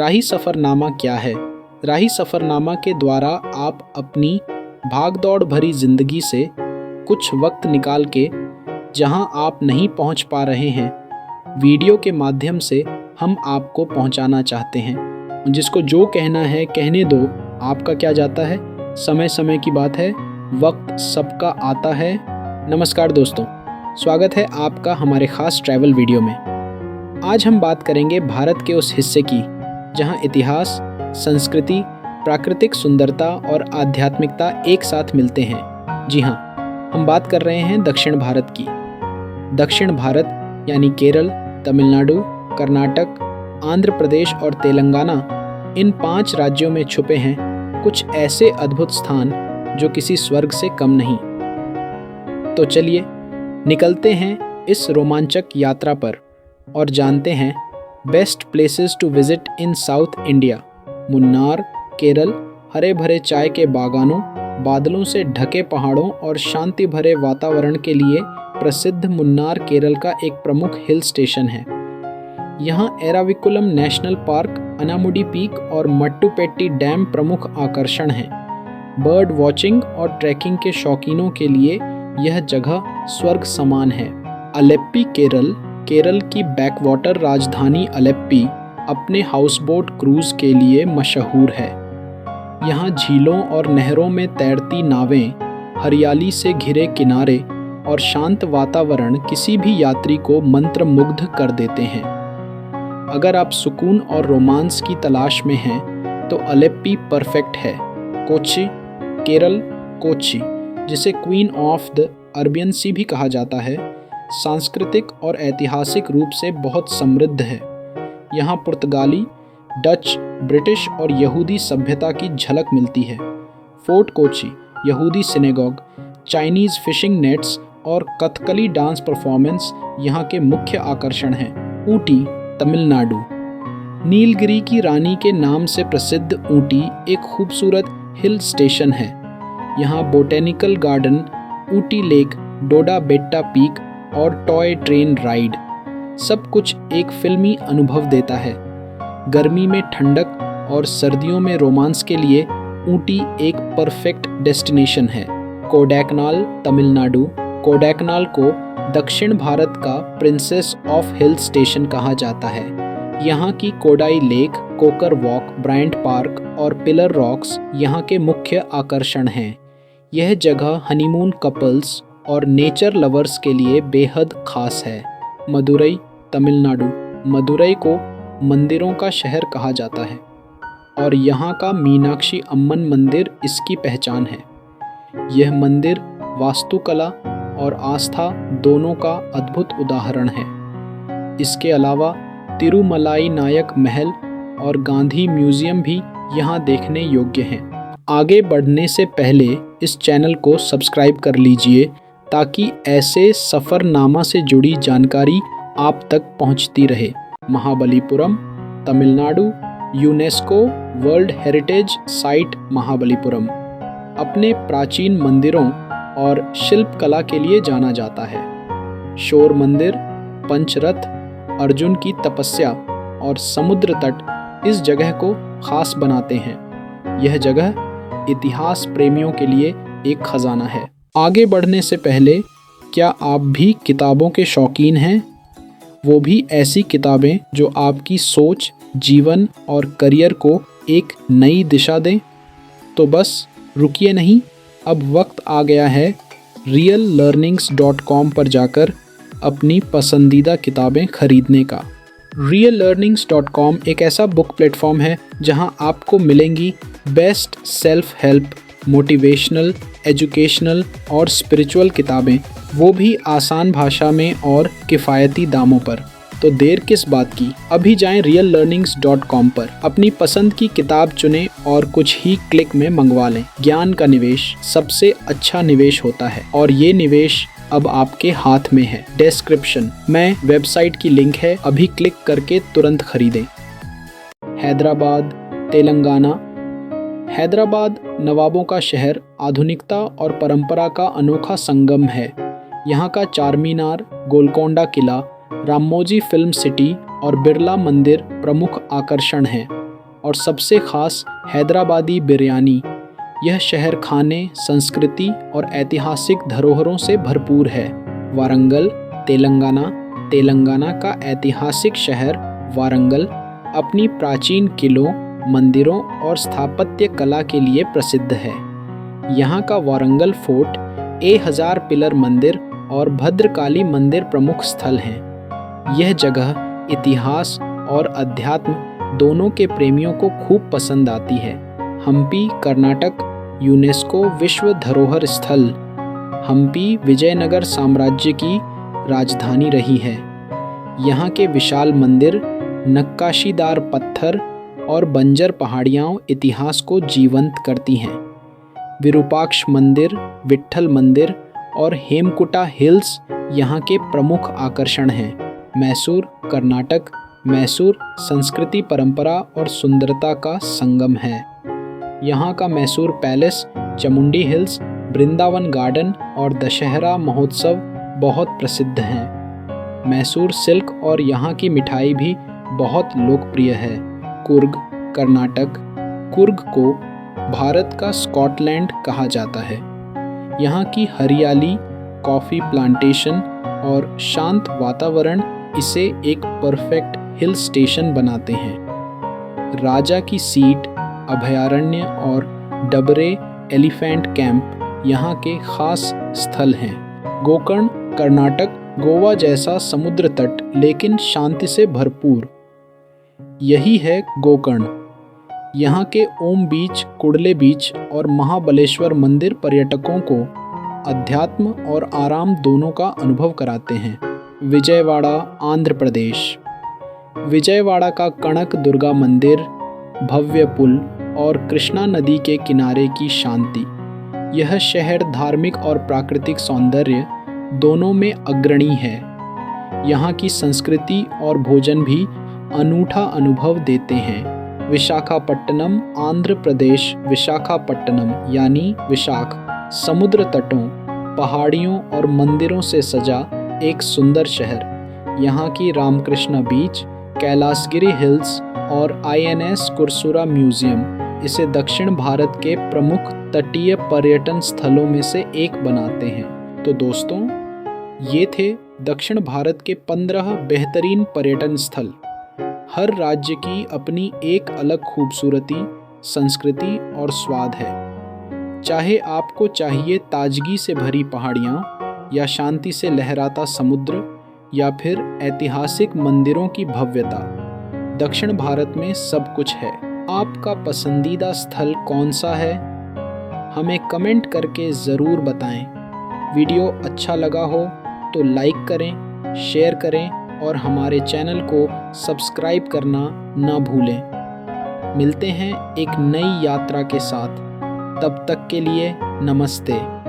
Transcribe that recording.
राही सफ़रनामा क्या है? राही सफ़रनामा के द्वारा आप अपनी भाग-दौड़ भरी ज़िंदगी से कुछ वक्त निकाल के जहां आप नहीं पहुंच पा रहे हैं, वीडियो के माध्यम से हम आपको पहुंचाना चाहते हैं। जिसको जो कहना है कहने दो, आपका क्या जाता है, समय समय की बात है, वक्त सबका आता है। नमस्कार दोस्तों, स्वागत है आपका हमारे ख़ास ट्रैवल वीडियो में। आज हम बात करेंगे भारत के उस हिस्से की जहां इतिहास, संस्कृति, प्राकृतिक सुंदरता और आध्यात्मिकता एक साथ मिलते हैं। जी हाँ, हम बात कर रहे हैं दक्षिण भारत की। दक्षिण भारत यानी केरल, तमिलनाडु, कर्नाटक, आंध्र प्रदेश और तेलंगाना, इन 5 राज्यों में छुपे हैं कुछ ऐसे अद्भुत स्थान जो किसी स्वर्ग से कम नहीं। तो चलिए निकलते हैं इस रोमांचक यात्रा पर और जानते हैं best places to visit in South India. Munnar, Kerala, हरे भरे चाय के बागानों, बादलों से ढके पहाड़ों और शांति भरे वातावरण के लिए प्रसिद्ध मुन्नार केरल का एक प्रमुख हिल स्टेशन है। यहाँ Eravikulam national park, Anamudi peak और मट्टुपेट्टी डैम प्रमुख आकर्षण हैं। बर्ड वॉचिंग और ट्रैकिंग के शौकीनों के लिए यह जगह स्वर्ग समान है। अलेप्पी केरल, केरल की बैकवाटर राजधानी अलेप्पी अपने हाउसबोट क्रूज के लिए मशहूर है। यहाँ झीलों और नहरों में तैरती नावें, हरियाली से घिरे किनारे और शांत वातावरण किसी भी यात्री को मंत्रमुग्ध कर देते हैं। अगर आप सुकून और रोमांस की तलाश में हैं तो अलेप्पी परफेक्ट है। कोच्चि, केरल, कोच्चि, जिसे क्वीन ऑफ द अरबियन सी भी कहा जाता है, सांस्कृतिक और ऐतिहासिक रूप से बहुत समृद्ध है। यहाँ पुर्तगाली, डच, ब्रिटिश और यहूदी सभ्यता की झलक मिलती है। फोर्ट कोच्चि, यहूदी सिनेगॉग, चाइनीज़ फिशिंग नेट्स और कथकली डांस परफॉर्मेंस यहाँ के मुख्य आकर्षण हैं। ऊटी, तमिलनाडु, नीलगिरी की रानी के नाम से प्रसिद्ध ऊटी एक खूबसूरत हिल स्टेशन है। यहाँ बोटेनिकल गार्डन, ऊटी लेक, डोडा बेट्टा पीक और टॉय ट्रेन राइड, सब कुछ एक फिल्मी अनुभव देता है। गर्मी में ठंडक और सर्दियों में रोमांस के लिए ऊटी एक परफेक्ट डेस्टिनेशन है। कोडाइकनाल, तमिलनाडु, कोडाइकनाल को दक्षिण भारत का प्रिंसेस ऑफ हिल स्टेशन कहा जाता है। यहाँ की Kodai lake, Coaker walk, Bryant park और पिलर रॉक्स यहाँ के मुख्य आकर्षण हैं। यह जगह हनीमून कपल्स और नेचर लवर्स के लिए बेहद खास है। मदुरई, तमिलनाडु, मदुरई को मंदिरों का शहर कहा जाता है और यहाँ का मीनाक्षी अम्मन मंदिर इसकी पहचान है। यह मंदिर वास्तुकला और आस्था दोनों का अद्भुत उदाहरण है। इसके अलावा तिरुमलाई नायक महल और गांधी म्यूजियम भी यहाँ देखने योग्य हैं। आगे बढ़ने से पहले इस चैनल को सब्सक्राइब कर लीजिए ताकि ऐसे सफ़रनामा से जुड़ी जानकारी आप तक पहुंचती रहे। Mahabalipuram, Tamil Nadu, UNESCO world heritage site Mahabalipuram अपने प्राचीन मंदिरों और शिल्पकला के लिए जाना जाता है। शोर मंदिर, पंचरथ, अर्जुन की तपस्या और समुद्र तट इस जगह को खास बनाते हैं। यह जगह इतिहास प्रेमियों के लिए एक खजाना है। आगे बढ़ने से पहले, क्या आप भी किताबों के शौकीन हैं? वो भी ऐसी किताबें जो आपकी सोच, जीवन और करियर को एक नई दिशा दें? तो बस रुकिए नहीं, अब वक्त आ गया है reallearnings.com पर जाकर अपनी पसंदीदा किताबें खरीदने का। reallearnings.com एक ऐसा बुक प्लेटफॉर्म है जहां आपको मिलेंगी best self help, motivational, educational और स्पिरिचुअल किताबें, वो भी आसान भाषा में और किफ़ायती दामों पर। तो देर किस बात की, अभी जाएं reallearnings.com पर, अपनी पसंद की किताब चुनें और कुछ ही क्लिक में मंगवा लें। ज्ञान का निवेश सबसे अच्छा निवेश होता है और ये निवेश अब आपके हाथ में है। डिस्क्रिप्शन में वेबसाइट की लिंक है, अभी क्लिक करके तुरंत खरीदें। हैदराबाद, तेलंगाना। हैदराबाद नवाबों का शहर, आधुनिकता और परंपरा का अनोखा संगम है। यहाँ का चारमीनार, गोलकोंडा किला, रामोजी फिल्म सिटी और बिरला मंदिर प्रमुख आकर्षण हैं। और सबसे खास हैदराबादी बिरयानी। यह शहर खाने, संस्कृति और ऐतिहासिक धरोहरों से भरपूर है। वारंगल, तेलंगाना का ऐतिहासिक शहर वारंगल अपनी प्राचीन किलों, मंदिरों और स्थापत्य कला के लिए प्रसिद्ध है। यहाँ का वारंगल फोर्ट, 1000 पिलर मंदिर और भद्रकाली मंदिर प्रमुख स्थल हैं। यह जगह इतिहास और अध्यात्म दोनों के प्रेमियों को खूब पसंद आती है। हम्पी, कर्नाटक, यूनेस्को विश्व धरोहर स्थल। हम्पी विजयनगर साम्राज्य की राजधानी रही है। यहाँ के विशाल मंदिर, नक्काशीदार पत्थर और बंजर पहाड़ियाँ इतिहास को जीवंत करती हैं। विरूपाक्ष मंदिर, विट्ठल मंदिर और हेमकुटा हिल्स यहाँ के प्रमुख आकर्षण हैं। मैसूर, कर्नाटक। मैसूर संस्कृति, परंपरा और सुंदरता का संगम है। यहाँ का Mysore palace, Chamundi hills, Vrindavan garden और दशहरा महोत्सव बहुत प्रसिद्ध हैं। मैसूर सिल्क और यहाँ की मिठाई भी बहुत लोकप्रिय है। कुर्ग, कर्नाटक। कुर्ग को भारत का स्कॉटलैंड कहा जाता है। यहाँ की हरियाली, कॉफ़ी प्लांटेशन और शांत वातावरण इसे एक परफेक्ट हिल स्टेशन बनाते हैं। राजा की सीट, अभयारण्य और डबरे एलिफेंट कैंप यहाँ के खास स्थल हैं। गोकर्ण, कर्नाटक। गोवा जैसा समुद्र तट लेकिन शांति से भरपूर, यही है गोकर्ण। यहाँ के ओम बीच, कुडले बीच और महाबलेश्वर मंदिर पर्यटकों को अध्यात्म और आराम दोनों का अनुभव कराते हैं। विजयवाड़ा, आंध्र प्रदेश। विजयवाड़ा का कनक दुर्गा मंदिर, भव्य पुल और कृष्णा नदी के किनारे की शांति। यह शहर धार्मिक और प्राकृतिक सौंदर्य दोनों में अग्रणी है। यहाँ की संस्कृति और भोजन भी अनूठा अनुभव देते हैं। विशाखापट्टनम, आंध्र प्रदेश। विशाखापट्टनम यानी विशाख समुद्र तटों, पहाड़ियों और मंदिरों से सजा एक सुंदर शहर। यहाँ की रामकृष्णा बीच, कैलासगिरी हिल्स और INS कुरसुरा म्यूजियम इसे दक्षिण भारत के प्रमुख तटीय पर्यटन स्थलों में से एक बनाते हैं। तो दोस्तों, ये थे दक्षिण भारत के 15 बेहतरीन पर्यटन स्थल। हर राज्य की अपनी एक अलग खूबसूरती, संस्कृति और स्वाद है। चाहे आपको चाहिए ताजगी से भरी पहाड़ियाँ या शांति से लहराता समुद्र या फिर ऐतिहासिक मंदिरों की भव्यता, दक्षिण भारत में सब कुछ है। आपका पसंदीदा स्थल कौन सा है? हमें कमेंट करके ज़रूर बताएं। वीडियो अच्छा लगा हो तो लाइक करें, शेयर करें और हमारे चैनल को सब्सक्राइब करना ना भूलें। मिलते हैं एक नई यात्रा के साथ। तब तक के लिए नमस्ते।